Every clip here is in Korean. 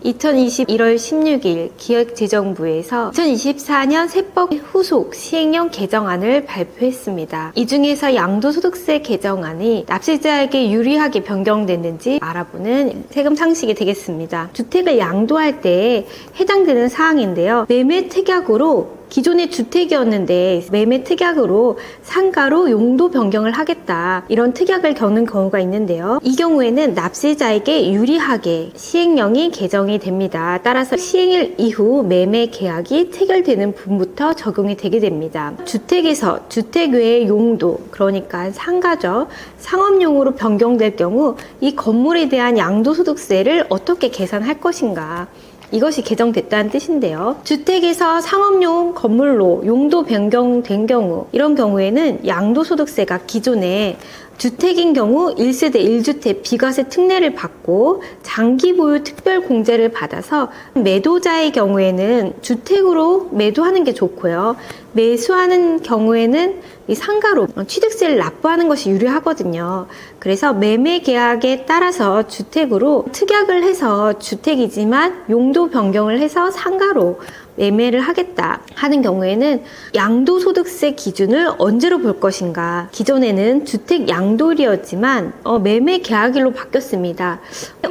2020 1월 16일 기획재정부에서 2024년 세법 후속 시행령 개정안을 발표했습니다. 이 중에서 양도소득세 개정안이 납세자에게 유리하게 변경됐는지 알아보는 세금 상식이 되겠습니다. 주택을 양도할 때 해당되는 사항인데요. 매매 특약으로 기존의 주택이었는데 매매 특약으로 상가로 용도 변경을 하겠다, 이런 특약을 겪는 경우가 있는데요. 이 경우에는 납세자에게 유리하게 시행령이 개정이 됩니다. 따라서 시행일 이후 매매 계약이 체결되는 분부터 적용이 되게 됩니다. 주택에서 주택 외의 용도, 그러니까 상가죠, 상업용으로 변경될 경우 이 건물에 대한 양도소득세를 어떻게 계산할 것인가, 이것이 개정됐다는 뜻인데요. 주택에서 상업용 건물로 용도 변경된 경우, 이런 경우에는 양도소득세가 기존에 주택인 경우 1세대 1주택 비과세 특례를 받고 장기 보유 특별 공제를 받아서 매도자의 경우에는 주택으로 매도하는 게 좋고요. 매수하는 경우에는 이 상가로 취득세를 납부하는 것이 유리하거든요. 그래서 매매 계약에 따라서 주택으로 특약을 해서 주택이지만 용도 변경을 해서 상가로 매매를 하겠다 하는 경우에는 양도소득세 기준을 언제로 볼 것인가. 기존에는 주택 양도일이었지만 매매 계약일로 바뀌었습니다.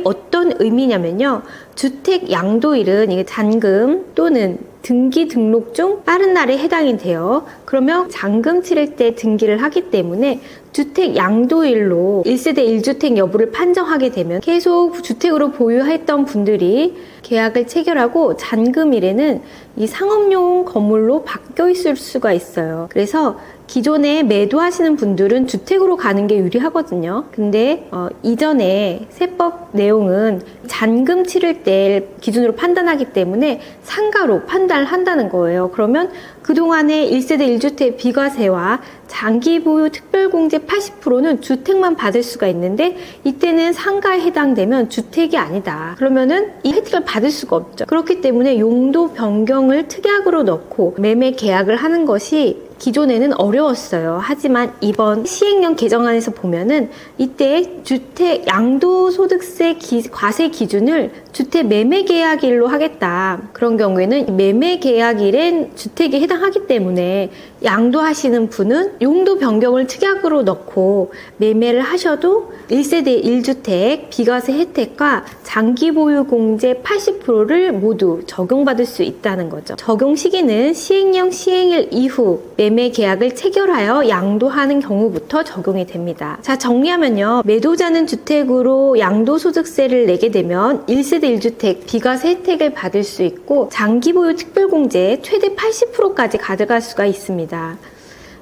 어떤 의미냐면요, 주택 양도일은 이게 잔금 또는 등기 등록 중 빠른 날에 해당이 돼요. 그러면 잔금 치를 때 등기를 하기 때문에 주택 양도일로 1세대 1주택 여부를 판정하게 되면 계속 주택으로 보유했던 분들이 계약을 체결하고 잔금일에는 이 상업용 건물로 바뀌어 있을 수가 있어요. 그래서 기존에 매도하시는 분들은 주택으로 가는 게 유리하거든요. 근데 이전에 세법 내용은 잔금 치를 때 기준으로 판단하기 때문에 상가로 판단을 한다는 거예요. 그러면 그동안의 1세대 1주택 비과세와 장기 보유 특별공제 80%는 주택만 받을 수가 있는데 이때는 상가에 해당되면 주택이 아니다. 그러면은 이 혜택을 받을 수가 없죠. 그렇기 때문에 용도 변경을 특약으로 넣고 매매 계약을 하는 것이 기존에는 어려웠어요. 하지만 이번 시행령 개정안에서 보면은 이때 주택 양도소득세 과세 기준을 주택 매매 계약일로 하겠다. 그런 경우에는 매매 계약일엔 주택에 해당하기 때문에 양도하시는 분은 용도 변경을 특약으로 넣고 매매를 하셔도 1세대 1주택 비과세 혜택과 장기 보유 공제 80%를 모두 적용받을 수 있다는 거죠. 적용 시기는 시행령 시행일 이후 매매 계약을 체결하여 양도하는 경우부터 적용이 됩니다. 자, 정리하면요, 매도자는 주택으로 양도소득세를 내게 되면 1세대 1주택 비과세 혜택을 받을 수 있고 장기 보유 특별공제 최대 80%까지 가져갈 수가 있습니다.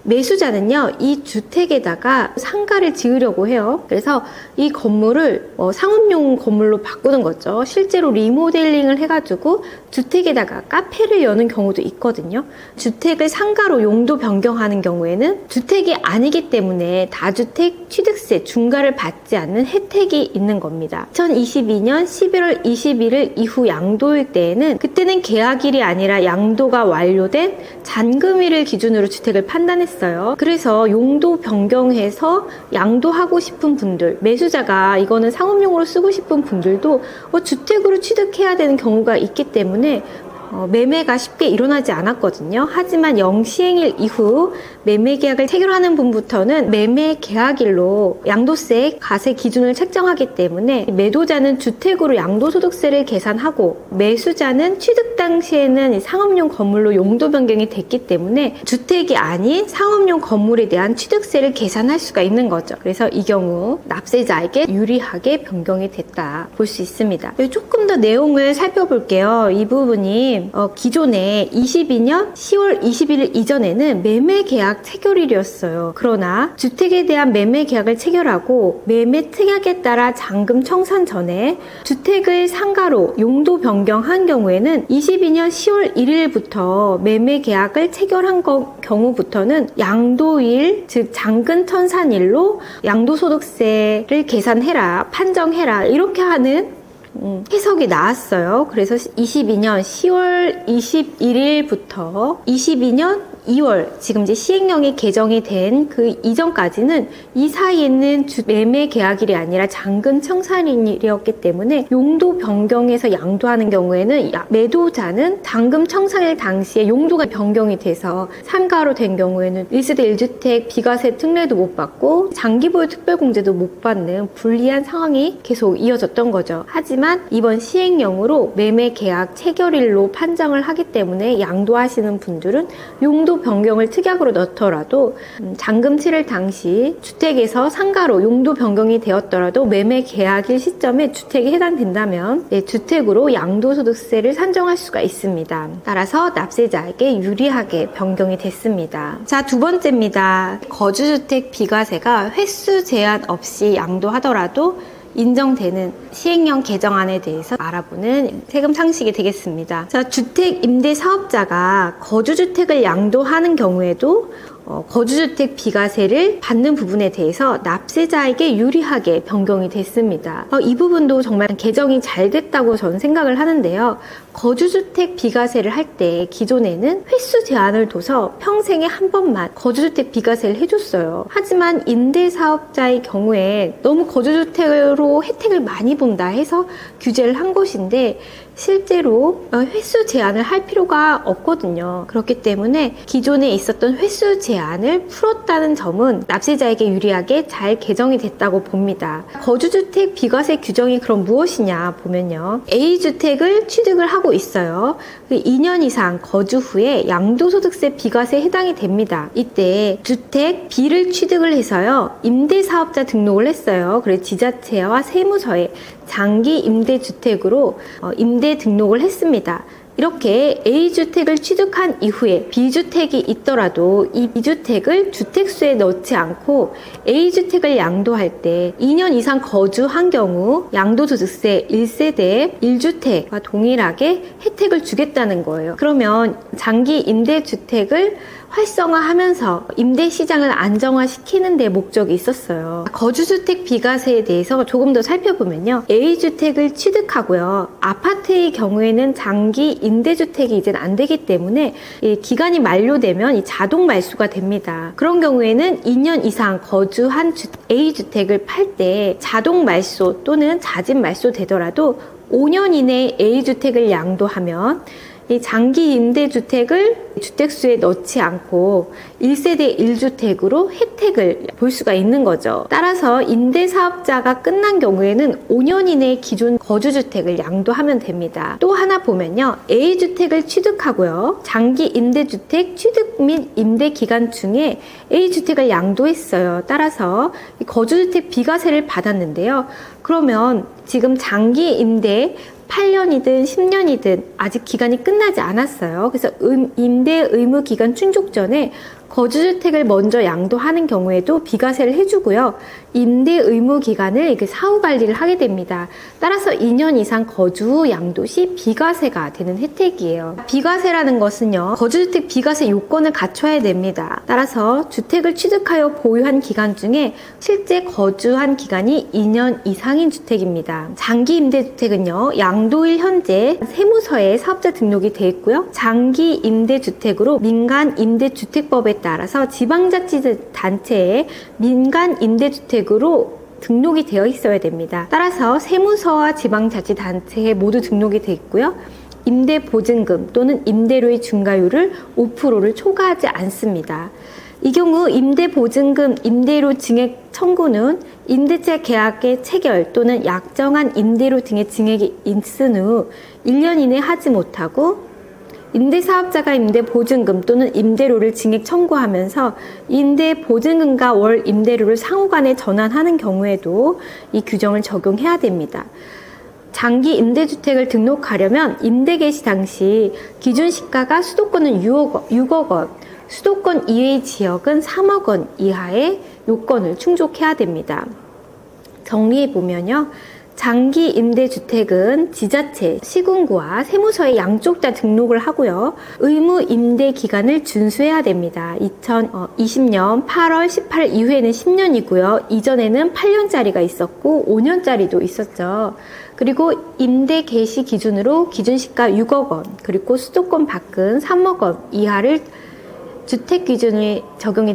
매수자는요, 이 주택에다가 상가를 지으려고 해요. 그래서 이 건물을 상업용 건물로 바꾸는 거죠. 실제로 리모델링을 해가지고 주택에다가 카페를 여는 경우도 있거든요. 주택을 상가로 용도 변경하는 경우에는 주택이 아니기 때문에 다주택 취득세 중과를 받지 않는 혜택이 있는 겁니다. 2022년 11월 21일 이후 양도일 때에는 그때는 계약일이 아니라 양도가 완료된 잔금일을 기준으로 주택을 판단했어요. 그래서 용도 변경해서 양도하고 싶은 분들, 매수자가 이거는 상업용으로 쓰고 싶은 분들도 주택으로 취득해야 되는 경우가 있기 때문에 매매가 쉽게 일어나지 않았거든요. 하지만 영시행일 이후 매매 계약을 체결하는 분부터는 매매 계약일로 양도세 과세 기준을 책정하기 때문에 매도자는 주택으로 양도소득세를 계산하고 매수자는 취득 당시에는 상업용 건물로 용도 변경이 됐기 때문에 주택이 아닌 상업용 건물에 대한 취득세를 계산할 수가 있는 거죠. 그래서 이 경우 납세자에게 유리하게 변경이 됐다 볼 수 있습니다. 조금 더 내용을 살펴볼게요. 이 부분이 기존에 22년 10월 21일 이전에는 매매 계약 체결일이었어요. 그러나 주택에 대한 매매 계약을 체결하고 매매 특약에 따라 잔금 청산 전에 주택을 상가로 용도 변경한 경우에는 22년 10월 1일부터 매매 계약을 체결한 경우부터는 양도일, 즉 잔금 청산일로 양도소득세를 계산해라, 판정해라, 이렇게 하는 해석이 나왔어요. 그래서 22년 10월 21일부터 22년 2월 지금 이제 시행령이 개정이 된 그 이전까지는 이 사이에는 매매 계약일이 아니라 잔금 청산일이었기 때문에 용도 변경해서 양도하는 경우에는 매도자는 잔금 청산일 당시에 용도가 변경이 돼서 상가로 된 경우에는 1세대 1주택 비과세 특례도 못 받고 장기보유 특별공제도 못 받는 불리한 상황이 계속 이어졌던 거죠. 하지만 이번 시행령으로 매매 계약 체결일로 판정을 하기 때문에 양도하시는 분들은 용도 변경을 특약으로 넣더라도 잔금 치를 당시 주택에서 상가로 용도 변경이 되었더라도 매매 계약일 시점에 주택이 해당된다면 주택으로 양도소득세를 산정할 수가 있습니다. 따라서 납세자에게 유리하게 변경이 됐습니다. 자, 두 번째입니다. 거주주택 비과세가 횟수 제한 없이 양도하더라도 인정되는 시행령 개정안에 대해서 알아보는 세금 상식이 되겠습니다. 자, 주택 임대 사업자가 거주주택을 양도하는 경우에도 거주주택 비과세를 받는 부분에 대해서 납세자에게 유리하게 변경이 됐습니다. 이 부분도 정말 개정이 잘 됐다고 저는 생각을 하는데요. 거주주택 비과세를 할 때 기존에는 횟수 제한을 둬서 평생에 한 번만 거주주택 비과세를 해줬어요. 하지만 임대사업자의 경우에 너무 거주주택으로 혜택을 많이 본다 해서 규제를 한 것인데 실제로 횟수 제한을 할 필요가 없거든요. 그렇기 때문에 기존에 있었던 횟수 제한을 풀었다는 점은 납세자에게 유리하게 잘 개정이 됐다고 봅니다. 거주주택 비과세 규정이 그럼 무엇이냐 보면요. A주택을 취득을 하고 있어요. 2년 이상 거주 후에 양도소득세 비과세에 해당이 됩니다. 이때 주택 B를 취득을 해서요. 임대사업자 등록을 했어요. 그래서 지자체와 세무서에 장기 임대주택으로 임대 등록을 했습니다. 이렇게 A주택을 취득한 이후에 B주택이 있더라도 이 B주택을 주택수에 넣지 않고 A주택을 양도할 때 2년 이상 거주한 경우 양도소득세 1세대 1주택과 동일하게 혜택을 주겠다는 거예요. 그러면 장기 임대주택을 활성화하면서 임대시장을 안정화시키는 데 목적이 있었어요. 거주주택 비과세에 대해서 조금 더 살펴보면요. A주택을 취득하고요. 아파트의 경우에는 장기 임대주택이 이제는 안 되기 때문에 기간이 만료되면 자동 말소가 됩니다. 그런 경우에는 2년 이상 거주한 A주택을 팔 때 자동 말소 또는 자진 말소 되더라도 5년 이내에 A주택을 양도하면 이 장기 임대주택을 주택수에 넣지 않고 1세대 1주택으로 혜택을 볼 수가 있는 거죠. 따라서 임대사업자가 끝난 경우에는 5년 이내에 기존 거주주택을 양도하면 됩니다. 또 하나 보면요. A주택을 취득하고요. 장기 임대주택 취득 및 임대 기간 중에 A주택을 양도했어요. 따라서 거주주택 비과세를 받았는데요. 그러면 지금 장기 임대 8년이든 10년이든 아직 기간이 끝나지 않았어요. 그래서 임대 의무 기간 충족 전에 거주주택을 먼저 양도하는 경우에도 비과세를 해주고요. 임대 의무 기간을 사후 관리를 하게 됩니다. 따라서 2년 이상 거주 후 양도 시 비과세가 되는 혜택이에요. 비과세라는 것은요. 거주주택 비과세 요건을 갖춰야 됩니다. 따라서 주택을 취득하여 보유한 기간 중에 실제 거주한 기간이 2년 이상인 주택입니다. 장기 임대주택은요. 양도일 현재 세무서에 사업자 등록이 되어 있고요. 장기 임대주택으로 민간 임대주택법에 따라서 지방자치단체에 민간 임대주택으로 등록이 되어 있어야 됩니다. 따라서 세무서와 지방자치단체에 모두 등록이 되어 있고요. 임대보증금 또는 임대료의 중과율을 5%를 초과하지 않습니다. 이 경우 임대보증금, 임대료 증액 청구는 임대차 계약의 체결 또는 약정한 임대료 등의 증액이 있은 후 1년 이내 하지 못하고 임대사업자가 임대보증금 또는 임대료를 증액 청구하면서 임대보증금과 월 임대료를 상호간에 전환하는 경우에도 이 규정을 적용해야 됩니다. 장기 임대주택을 등록하려면 임대 개시 당시 기준 시가가 수도권은 6억 원, 수도권 이외의 지역은 3억 원 이하의 요건을 충족해야 됩니다. 정리해보면요. 장기 임대주택은 지자체, 시군구와 세무서에 양쪽 다 등록을 하고요. 의무 임대 기간을 준수해야 됩니다. 2020년 8월 18일 이후에는 10년이고요. 이전에는 8년짜리가 있었고 5년짜리도 있었죠. 그리고 임대 개시 기준으로 기준시가 6억 원, 그리고 수도권 밖은 3억 원 이하를 주택 기준이 적용이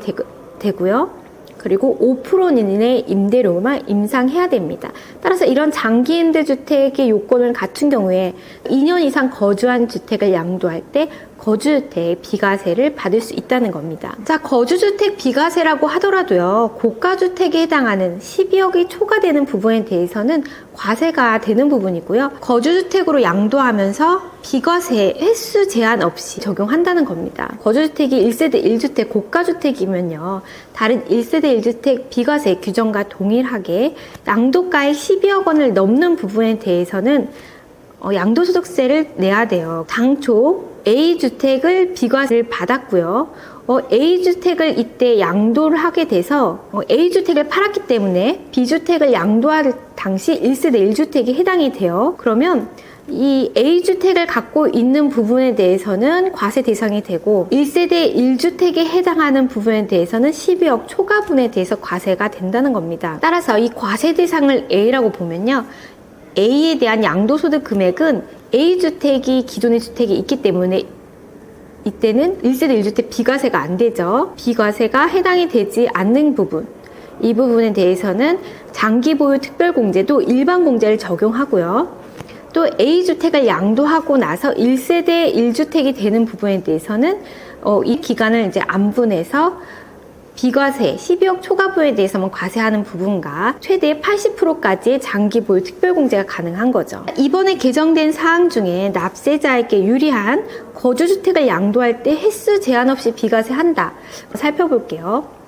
되고요. 그리고 5% 이내의 임대료만 임상해야 됩니다. 따라서 이런 장기 임대주택의 요건을 갖춘 경우에 2년 이상 거주한 주택을 양도할 때 거주주택 비과세를 받을 수 있다는 겁니다. 자, 거주주택 비과세라고 하더라도요, 고가주택에 해당하는 12억이 초과되는 부분에 대해서는 과세가 되는 부분이고요. 거주주택으로 양도하면서 비과세 횟수 제한 없이 적용한다는 겁니다. 거주주택이 1세대 1주택 고가주택이면요, 다른 1세대 1주택 비과세 규정과 동일하게 양도가액 12억 원을 넘는 부분에 대해서는 양도소득세를 내야 돼요. 당초 A주택을 비과세를 받았고요. A주택을 이때 양도를 하게 돼서 A주택을 팔았기 때문에 B주택을 양도할 당시 1세대 1주택이 해당이 돼요. 그러면 이 A주택을 갖고 있는 부분에 대해서는 과세 대상이 되고 1세대 1주택에 해당하는 부분에 대해서는 12억 초과분에 대해서 과세가 된다는 겁니다. 따라서 이 과세 대상을 A라고 보면요, A에 대한 양도소득 금액은 A주택이 기존의 주택이 있기 때문에 이때는 1세대 1주택 비과세가 안 되죠. 비과세가 해당이 되지 않는 부분, 이 부분에 대해서는 장기보유 특별공제도 일반공제를 적용하고요. 또 A주택을 양도하고 나서 1세대 1주택이 되는 부분에 대해서는 이 기간을 이제 안분해서 비과세 12억 초과분에 대해서만 과세하는 부분과 최대 80%까지의 장기 보유 특별공제가 가능한 거죠. 이번에 개정된 사항 중에 납세자에게 유리한 거주주택을 양도할 때 횟수 제한 없이 비과세한다. 살펴볼게요.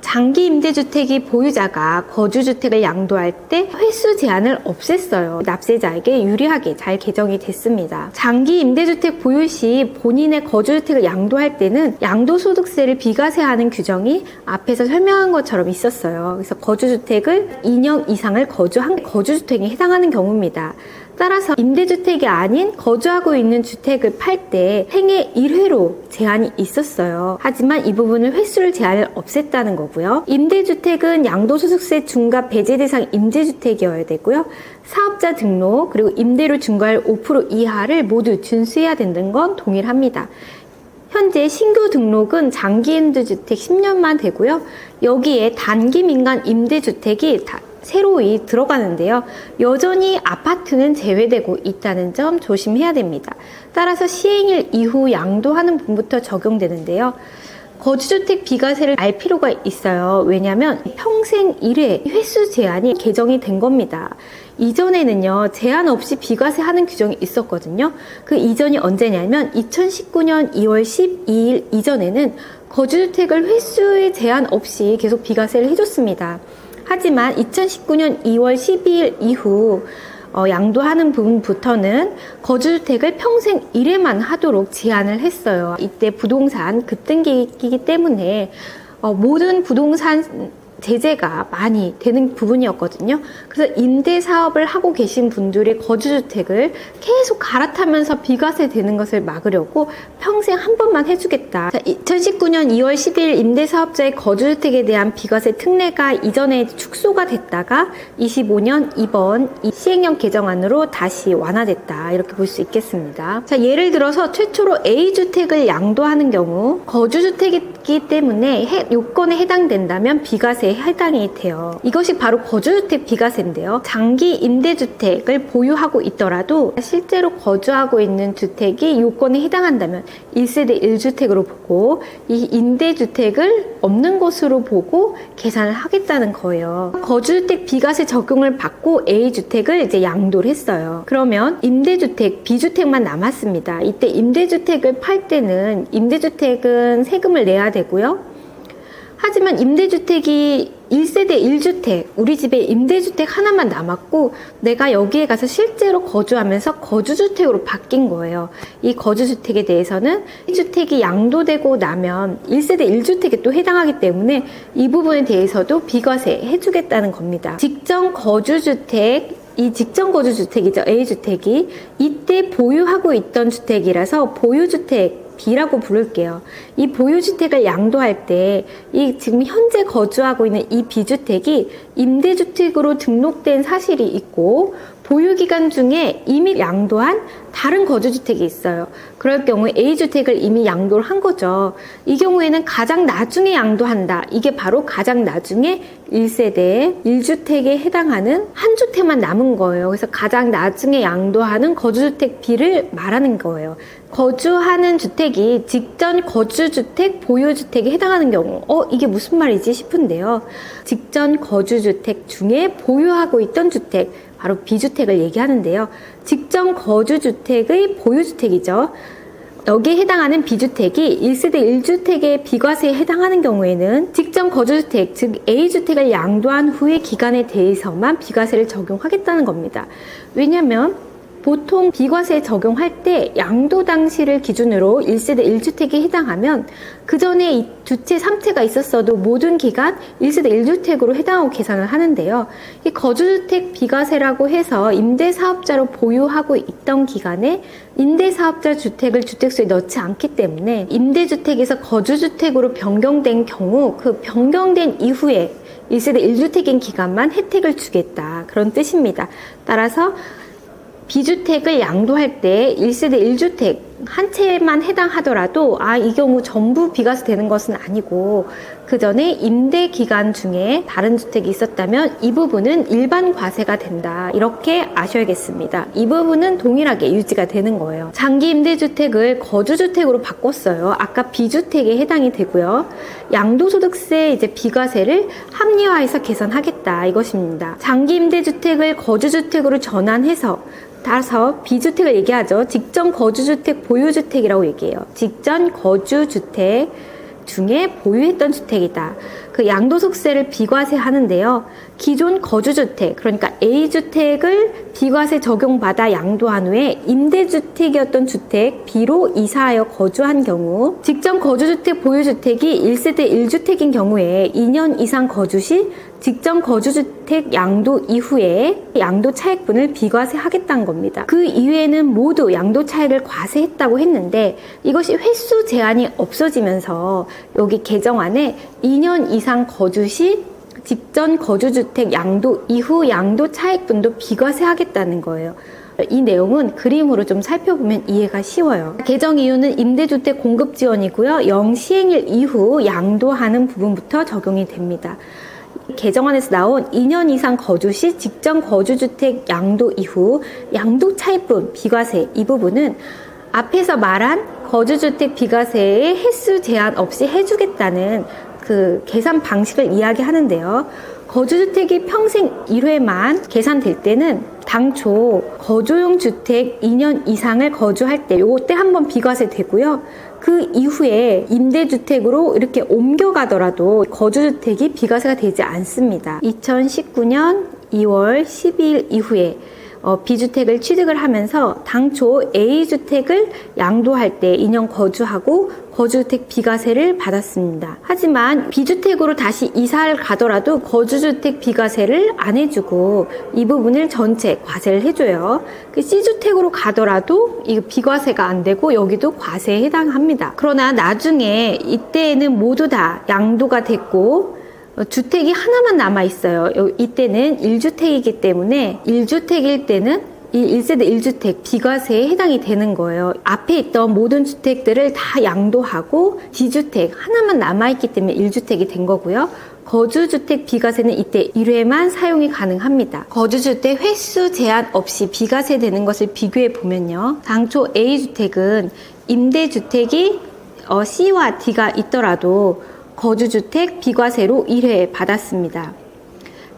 장기 임대주택이 보유자가 거주주택을 양도할 때 횟수 제한을 없앴어요. 납세자에게 유리하게 잘 개정이 됐습니다. 장기 임대주택 보유 시 본인의 거주주택을 양도할 때는 양도소득세를 비과세하는 규정이 앞에서 설명한 것처럼 있었어요. 그래서 거주주택을 2년 이상을 거주한 거주주택에 해당하는 경우입니다. 따라서 임대주택이 아닌 거주하고 있는 주택을 팔 때 생애 1회로 제한이 있었어요. 하지만 이 부분을 횟수를 제한을 없앴다는 거고요. 임대주택은 양도소득세 중과 배제 대상 임대주택이어야 되고요. 사업자 등록 그리고 임대료 중과율 5% 이하를 모두 준수해야 된다는 건 동일합니다. 현재 신규 등록은 장기 임대주택 10년만 되고요. 여기에 단기 민간 임대주택이 새로이 들어가는데요. 여전히 아파트는 제외되고 있다는 점 조심해야 됩니다. 따라서 시행일 이후 양도하는 분부터 적용되는데요. 거주주택 비과세를 알 필요가 있어요. 왜냐하면 평생 1회 횟수 제한이 개정이 된 겁니다. 이전에는요, 제한 없이 비과세 하는 규정이 있었거든요. 그 이전이 언제냐면 2019년 2월 12일 이전에는 거주주택을 횟수에 제한 없이 계속 비과세를 해줬습니다. 하지만 2019년 2월 12일 이후 양도하는 부분부터는 거주주택을 평생 1회만 하도록 제한을 했어요. 이때 부동산 급등기이기 때문에 모든 부동산 제재가 많이 되는 부분이었거든요. 그래서 임대사업을 하고 계신 분들이 거주주택을 계속 갈아타면서 비과세 되는 것을 막으려고 평생 한 번만 해주겠다. 2019년 2월 10일 임대사업자의 거주주택에 대한 비과세 특례가 이전에 축소가 됐다가 25년 이번 이 시행령 개정안으로 다시 완화됐다. 이렇게 볼 수 있겠습니다. 자, 예를 들어서 최초로 A주택을 양도하는 경우 거주주택이기 때문에 요건에 해당된다면 비과세 해당이 돼요. 이것이 바로 거주주택 비과세인데요. 장기 임대주택을 보유하고 있더라도 실제로 거주하고 있는 주택이 요건에 해당한다면 1세대 1주택으로 보고 이 임대주택을 없는 것으로 보고 계산을 하겠다는 거예요. 거주주택 비과세 적용을 받고 A주택을 이제 양도를 했어요. 그러면 임대주택, B주택만 남았습니다. 이때 임대주택을 팔 때는 임대주택은 세금을 내야 되고요. 하지만 임대주택이 1세대 1주택, 우리 집에 임대주택 하나만 남았고 내가 여기에 가서 실제로 거주하면서 거주주택으로 바뀐 거예요. 이 거주주택에 대해서는 1주택이 양도되고 나면 1세대 1주택에 또 해당하기 때문에 이 부분에 대해서도 비과세 해주겠다는 겁니다. 직전 거주주택, 이 직전 거주주택이죠. A주택이 이때 보유하고 있던 주택이라서 보유주택 B라고 부를게요. 이 보유주택을 양도할 때 이 지금 현재 거주하고 있는 이 B주택이 임대주택으로 등록된 사실이 있고 보유기간 중에 이미 양도한 다른 거주주택이 있어요. 그럴 경우에 A주택을 이미 양도를 한 거죠. 이 경우에는 가장 나중에 양도한다. 이게 바로 가장 나중에 1세대 1주택에 해당하는 한 주택만 남은 거예요. 그래서 가장 나중에 양도하는 거주주택 B를 말하는 거예요. 거주하는 주택이 직전 거주주택, 보유주택에 해당하는 경우 이게 무슨 말이지 싶은데요. 직전 거주주택 중에 보유하고 있던 주택, 바로 B주택을 얘기하는데요. 직전 거주주택의 보유주택이죠. 여기에 해당하는 B주택이 1세대 1주택의 비과세에 해당하는 경우에는 직전 거주주택, 즉 A주택을 양도한 후의 기간에 대해서만 비과세를 적용하겠다는 겁니다. 왜냐하면 보통 비과세 적용할 때 양도 당시를 기준으로 1세대 1주택에 해당하면 그 전에 이 두채, 3채가 있었어도 모든 기간 1세대 1주택으로 해당하고 계산을 하는데요. 이 거주주택 비과세라고 해서 임대사업자로 보유하고 있던 기간에 임대사업자 주택을 주택수에 넣지 않기 때문에 임대주택에서 거주주택으로 변경된 경우 그 변경된 이후에 1세대 1주택인 기간만 혜택을 주겠다. 그런 뜻입니다. 따라서 B주택을 양도할 때 1세대 1주택 한 채만 해당하더라도 이 경우 전부 비과세 되는 것은 아니고 그 전에 임대 기간 중에 다른 주택이 있었다면 이 부분은 일반 과세가 된다. 이렇게 아셔야겠습니다. 이 부분은 동일하게 유지가 되는 거예요. 장기 임대주택을 거주주택으로 바꿨어요. 아까 B주택에 해당이 되고요. 양도소득세 비과세를 합리화해서 계산하겠다. 이것입니다. 장기 임대주택을 거주주택으로 전환해서 따라서 B주택을 얘기하죠. 직전 거주주택, 보유주택이라고 얘기해요. 직전 거주주택 중에 보유했던 주택이다. 그 양도소득세를 비과세 하는데요. 기존 거주주택, 그러니까 A주택을 비과세 적용받아 양도한 후에 임대주택이었던 주택 B로 이사하여 거주한 경우 직전 거주주택, 보유주택이 1세대 1주택인 경우에 2년 이상 거주 시 직전 거주주택 양도 이후에 양도 차액분을 비과세하겠다는 겁니다. 그 이외에는 모두 양도 차액을 과세했다고 했는데 이것이 횟수 제한이 없어지면서 여기 개정안에 2년 이상 거주 시 직전 거주주택 양도 이후 양도 차액분도 비과세하겠다는 거예요. 이 내용은 그림으로 좀 살펴보면 이해가 쉬워요. 개정 이유는 임대주택 공급 지원이고요. 시행일 이후 양도하는 부분부터 적용이 됩니다. 개정안에서 나온 2년 이상 거주 시 직전 거주주택 양도 이후 양도 차입분 비과세 이 부분은 앞에서 말한 거주주택 비과세의 횟수 제한 없이 해주겠다는 그 계산 방식을 이야기하는데요. 거주주택이 평생 1회만 계산될 때는 당초 거주용 주택 2년 이상을 거주할 때 요때 한번 비과세 되고요. 그 이후에 임대주택으로 이렇게 옮겨가더라도 거주주택이 비과세가 되지 않습니다. 2019년 2월 12일 이후에 B주택을 취득을 하면서 당초 A주택을 양도할 때 2년 거주하고 거주주택 비과세를 받았습니다. 하지만 B주택으로 다시 이사를 가더라도 거주주택 비과세를 안 해주고 이 부분을 전체 과세를 해줘요. C주택으로 가더라도 이 비과세가 안 되고 여기도 과세에 해당합니다. 그러나 나중에 이때에는 모두 다 양도가 됐고 주택이 하나만 남아있어요. 이때는 1주택이기 때문에 1주택일 때는 이 1세대 1주택 비과세에 해당이 되는 거예요. 앞에 있던 모든 주택들을 다 양도하고 D주택 하나만 남아있기 때문에 1주택이 된 거고요. 거주주택 비과세는 이때 1회만 사용이 가능합니다. 거주주택 횟수 제한 없이 비과세 되는 것을 비교해 보면요. 당초 A주택은 임대주택이 C와 D가 있더라도 거주주택 비과세로 1회 받았습니다.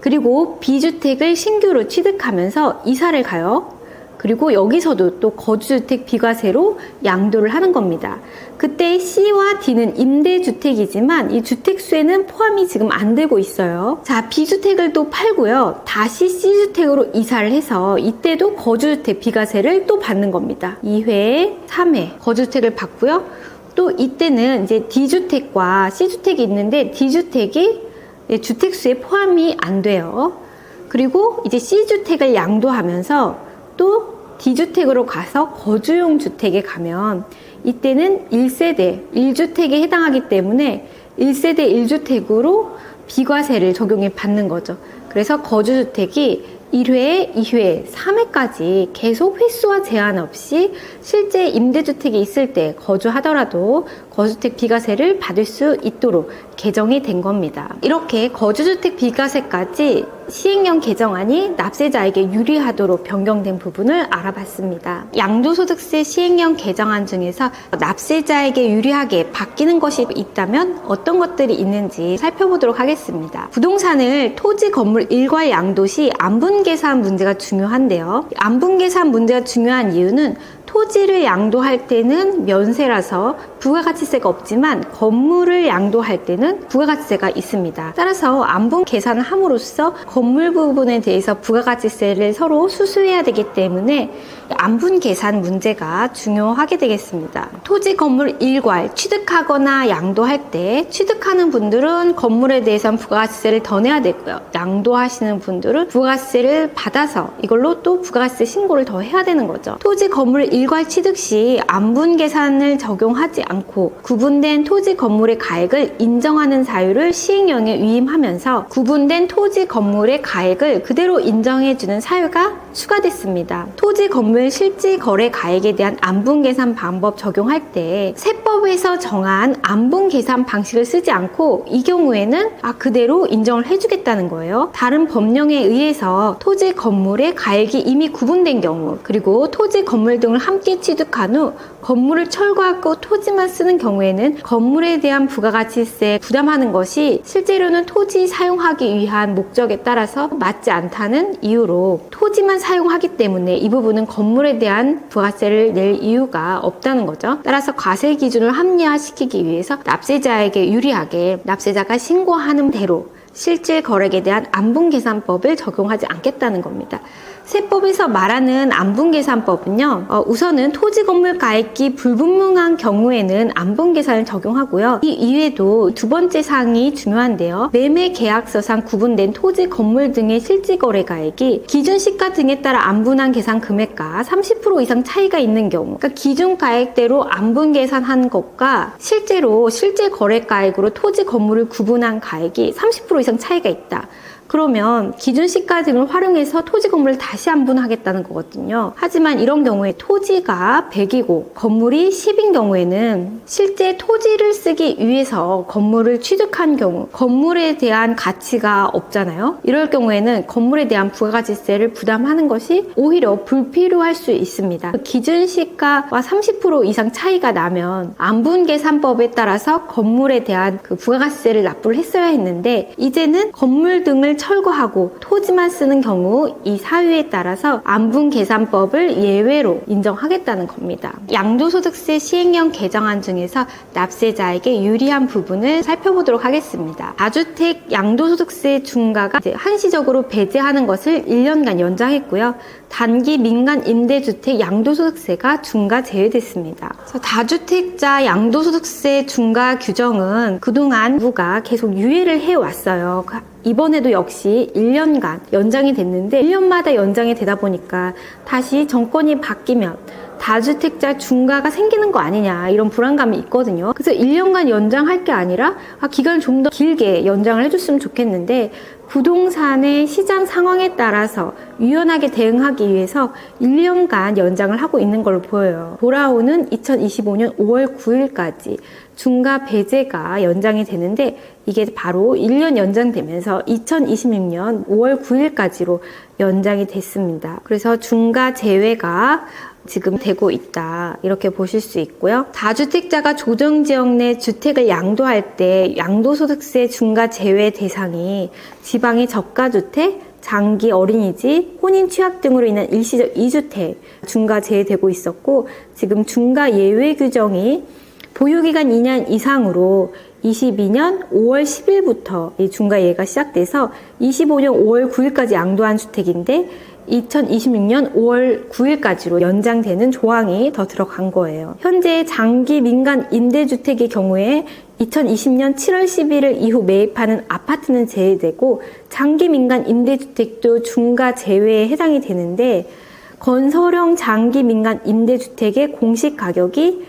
그리고 B주택을 신규로 취득하면서 이사를 가요. 그리고 여기서도 또 거주주택 비과세로 양도를 하는 겁니다. 그때 C와 D는 임대주택이지만 이 주택수에는 포함이 지금 안 되고 있어요. 자, B주택을 또 팔고요. 다시 C주택으로 이사를 해서 이때도 거주주택 비과세를 또 받는 겁니다. 2회, 3회 거주주택을 받고요. 또 이때는 이제 D주택과 C주택이 있는데 D주택이 주택수에 포함이 안 돼요. 그리고 이제 C주택을 양도하면서 또 D주택으로 가서 거주용 주택에 가면 이때는 1세대 1주택에 해당하기 때문에 1세대 1주택으로 비과세를 적용해 받는 거죠. 그래서 거주주택이 1회, 2회, 3회까지 계속 횟수와 제한 없이 실제 임대주택에 있을 때 거주하더라도 거주주택 비과세를 받을 수 있도록 개정이 된 겁니다. 이렇게 거주주택 비과세까지 시행령 개정안이 납세자에게 유리하도록 변경된 부분을 알아봤습니다. 양도소득세 시행령 개정안 중에서 납세자에게 유리하게 바뀌는 것이 있다면 어떤 것들이 있는지 살펴보도록 하겠습니다. 부동산을 토지, 건물 일괄 양도 시 안분계산 문제가 중요한데요. 안분계산 문제가 중요한 이유는 토지를 양도할 때는 면세라서 부가가치세가 없지만 건물을 양도할 때는 부가가치세가 있습니다. 따라서 안분 계산을 함으로써 건물 부분에 대해서 부가가치세를 서로 수수해야 되기 때문에 안분 계산 문제가 중요하게 되겠습니다. 토지, 건물 일괄 취득하거나 양도할 때 취득하는 분들은 건물에 대해서는 부가가치세를 더 내야 되고요. 양도하시는 분들은 부가가치세를 받아서 이걸로 또 부가가치세 신고를 더 해야 되는 거죠. 토지, 건물 일괄 취득 시 안분 계산을 적용하지 않고 구분된 토지, 건물의 가액을 인정하는 사유를 시행령에 위임하면서 구분된 토지, 건물의 가액을 그대로 인정해주는 사유가 추가됐습니다. 토지, 건물 실지 거래 가액에 대한 안분 계산 방법 적용할 때 세법에서 정한 안분 계산 방식을 쓰지 않고 이 경우에는 그대로 인정을 해주겠다는 거예요. 다른 법령에 의해서 토지, 건물의 가액이 이미 구분된 경우 그리고 토지, 건물 등을 함께 취득한 후 건물을 철거하고 토지만 쓰는 경우에는 건물에 대한 부가가치세 부담하는 것이 실제로는 토지 사용하기 위한 목적에 따라서 맞지 않다는 이유로 토지만 사용하기 때문에 이 부분은 건물에 대한 부가세를 낼 이유가 없다는 거죠. 따라서 과세 기준을 합리화시키기 위해서 납세자에게 유리하게 납세자가 신고하는 대로 실질 거래에 대한 안분계산법을 적용하지 않겠다는 겁니다. 세법에서 말하는 안분계산법은요, 우선은 토지, 건물 가액이 불분명한 경우에는 안분계산을 적용하고요. 이 이외에도 두 번째 사항이 중요한데요. 매매 계약서상 구분된 토지, 건물 등의 실질거래 가액이 기준 시가 등에 따라 안분한 계산 금액과 30% 이상 차이가 있는 경우, 그러니까 기준 가액대로 안분계산한 것과 실제로 실질 거래 가액으로 토지, 건물을 구분한 가액이 30% 이상 차이가 있다. 그러면 기준 시가 등을 활용해서 토지, 건물을 다시 안분하겠다는 거거든요. 하지만 이런 경우에 토지가 100이고 건물이 10인 경우에는 실제 토지를 쓰기 위해서 건물을 취득한 경우 건물에 대한 가치가 없잖아요. 이럴 경우에는 건물에 대한 부가가치세를 부담하는 것이 오히려 불필요할 수 있습니다. 기준 시가와 30% 이상 차이가 나면 안분계산법에 따라서 건물에 대한 그 부가가치세를 납부를 했어야 했는데 이제는 건물 등을 철거하고 토지만 쓰는 경우 이 사유에 따라서 안분계산법을 예외로 인정하겠다는 겁니다. 양도소득세 시행령 개정안 중에서 납세자에게 유리한 부분을 살펴보도록 하겠습니다. 다주택 양도소득세 중과가 한시적으로 배제하는 것을 1년간 연장했고요. 단기 민간 임대주택 양도소득세가 중과 제외됐습니다. 다주택자 양도소득세 중과 규정은 그동안 정부가 계속 유예를 해왔어요. 이번에도 역시 1년간 연장이 됐는데 1년마다 연장이 되다 보니까 다시 정권이 바뀌면 다주택자 중과가 생기는 거 아니냐 이런 불안감이 있거든요. 그래서 1년간 연장할 게 아니라 기간을 좀 더 길게 연장을 해줬으면 좋겠는데 부동산의 시장 상황에 따라서 유연하게 대응하기 위해서 1년간 연장을 하고 있는 걸로 보여요. 돌아오는 2025년 5월 9일까지 중과 배제가 연장이 되는데 이게 바로 1년 연장되면서 2026년 5월 9일까지로 연장이 됐습니다. 그래서 중과 제외가 지금 되고 있다 이렇게 보실 수 있고요. 다주택자가 조정지역 내 주택을 양도할 때 양도소득세 중과 제외 대상이 지방의 저가주택, 장기 어린이집, 혼인 취약 등으로 인한 일시적 2주택 중과 제외되고 있었고 지금 중과 예외 규정이 보유기간 2년 이상으로 22년 5월 10일부터 이 중과 예외가 시작돼서 25년 5월 9일까지 양도한 주택인데 2026년 5월 9일까지로 연장되는 조항이 더 들어간 거예요. 현재 장기 민간 임대주택의 경우에 2020년 7월 11일 이후 매입하는 아파트는 제외되고 장기 민간 임대주택도 중과 제외에 해당이 되는데 건설형 장기 민간 임대주택의 공시 가격이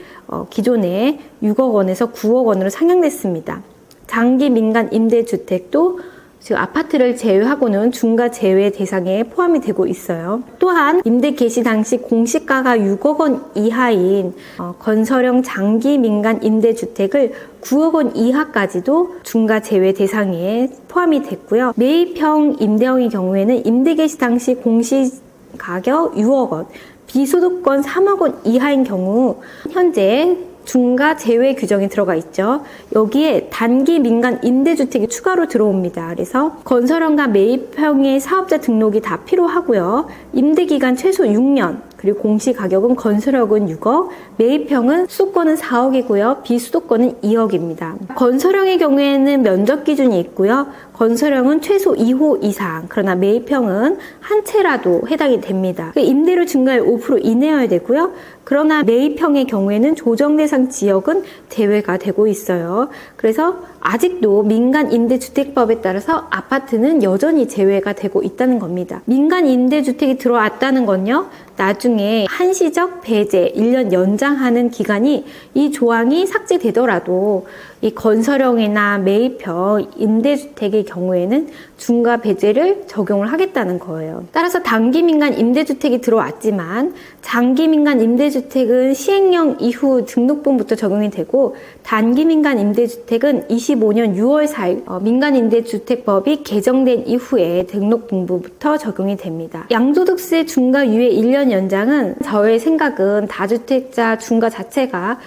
기존에 6억 원에서 9억 원으로 상향됐습니다. 장기 민간 임대주택도 즉 아파트를 제외하고는 중과 제외 대상에 포함이 되고 있어요. 또한 임대 개시 당시 공시가가 6억 원 이하인 건설형 장기 민간 임대주택을 9억 원 이하까지도 중과 제외 대상에 포함이 됐고요. 매입형 임대형의 경우에는 임대 개시 당시 공시가격 6억 원, 비소득권 3억 원 이하인 경우 현재 중과 제외 규정이 들어가 있죠. 여기에 단기 민간 임대주택이 추가로 들어옵니다. 그래서 건설형과 매입형의 사업자 등록이 다 필요하고요. 임대기간 최소 6년, 그리고 공시가격은 건설형은 6억, 매입형은 수도권은 4억이고요. 비수도권은 2억입니다. 건설형의 경우에는 면적 기준이 있고요. 건설형은 최소 2호 이상, 그러나 매입형은 한 채라도 해당이 됩니다. 임대료 증가율 5% 이내여야 되고요. 그러나 매입형의 경우에는 조정 대상 지역은 제외가 되고 있어요. 그래서 아직도 민간 임대주택법에 따라서 아파트는 여전히 제외가 되고 있다는 겁니다. 민간 임대주택이 들어왔다는 건요, 나중에 한시적 배제 1년 연장하는 기간이 이 조항이 삭제되더라도 이 건설형이나 매입형 임대주택의 경우에는 중과 배제를 적용을 하겠다는 거예요. 따라서 단기 민간 임대주택이 들어왔지만 장기 민간 임대주택은 시행령 이후 등록분부터 적용이 되고 단기 민간 임대주택은 25년 6월 4일 민간임대주택법이 개정된 이후에 등록분부부터 적용이 됩니다. 양도득세 중과 유예 1년 연장은 저의 생각은 다주택자 중과 자체가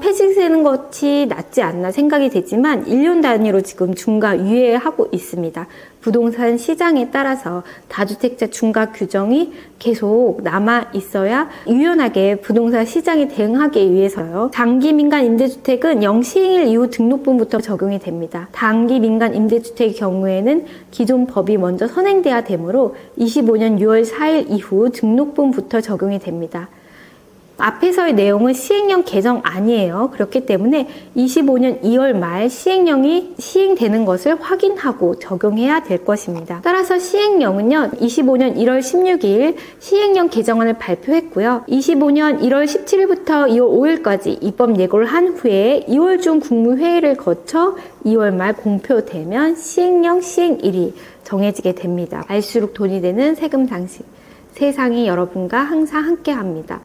폐지되는 것이 낫지 않나 생각이 되지만 1년 단위로 지금 중과 유예하고 있습니다. 부동산 시장에 따라서 다주택자 중과 규정이 계속 남아 있어야 유연하게 부동산 시장에 대응하기 위해서요. 장기 민간 임대주택은 영시행일 이후 등록분부터 적용이 됩니다. 단기 민간 임대주택의 경우에는 기존 법이 먼저 선행돼야 되므로 25년 6월 4일 이후 등록분부터 적용이 됩니다. 앞에서의 내용은 시행령 개정안이에요. 그렇기 때문에 25년 2월 말 시행령이 시행되는 것을 확인하고 적용해야 될 것입니다. 따라서 시행령은요, 25년 1월 16일 시행령 개정안을 발표했고요. 25년 1월 17일부터 2월 5일까지 입법 예고를 한 후에 2월 중 국무회의를 거쳐 2월 말 공표되면 시행령 시행일이 정해지게 됩니다. 알수록 돈이 되는 세금 상식. 세상이 여러분과 항상 함께합니다.